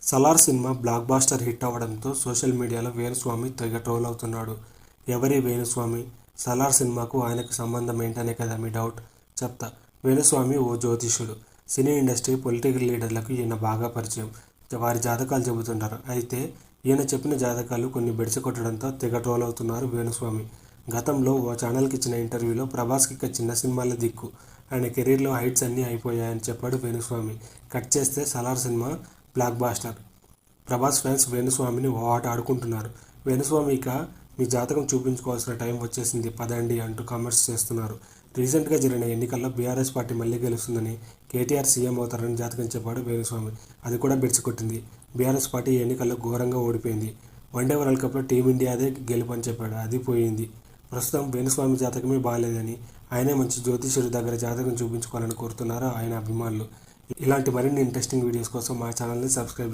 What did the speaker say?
Salaar cinema blockbuster hit అవ్వడంతో social మీడియాలో వేణుస్వామి తెగ ట్రోల్ అవుతున్నాడు. ఎవరి వేణుస్వామి? సలార్ సినిమాకు ఆయనకు సంబంధం ఏంటనే కదా మీ డౌట్. చెప్తా. వేణుస్వామి ఓ జ్యోతిష్యుడు. సినీ ఇండస్ట్రీ, పొలిటికల్ లీడర్లకు ఈయన బాగా పరిచయం. వారి జాతకాలు చెబుతుంటారు. అయితే ఈయన చెప్పిన జాతకాలు కొన్ని బెడిసి కొట్టడంతో తెగ ట్రోల్ అవుతున్నారు వేణుస్వామి. గతంలో ఓ ఛానల్కి ఇచ్చిన ఇంటర్వ్యూలో ప్రభాస్కి ఇక చిన్న సినిమాల దిక్కు, ఆయన కెరీర్లో హైట్స్ అన్నీ అయిపోయాయని చెప్పాడు వేణుస్వామి. కట్ చేస్తే Salaar cinema blockbuster. Prabhas fans వేణుస్వామిని ఓ ఆట ఆడుకుంటున్నారు. వేణుస్వామి ఇక మీ జాతకం చూపించుకోవాల్సిన టైం వచ్చేసింది పదండి అంటూ కామెంట్స్ చేస్తున్నారు. రీసెంట్గా జరిగిన ఎన్నికల్లో బీఆర్ఎస్ పార్టీ మళ్లీ గెలుస్తుందని, కేటీఆర్ సీఎం అవుతారని జాతకం చెప్పాడు వేణుస్వామి. అది కూడా బెడిసికొట్టింది. బీఆర్ఎస్ పార్టీ ఎన్నికల్లో ఘోరంగా ఓడిపోయింది. వన్డే వరల్డ్ కప్లో టీమిండియాదే గెలుపని చెప్పాడు. అది పోయింది. ప్రస్తుతం వేణుస్వామి జాతకమే బాగాలేదని, ఆయనే మంచి జ్యోతిష్యుడి దగ్గర జాతకం చూపించుకోవాలని కోరుతున్నారు ఆయన అభిమానులు. ఇలాంటి మరిన్ని ఇంట్రెస్టింగ్ వీడియోస్ కోసం మా ఛానల్ని సబ్స్క్రైబ్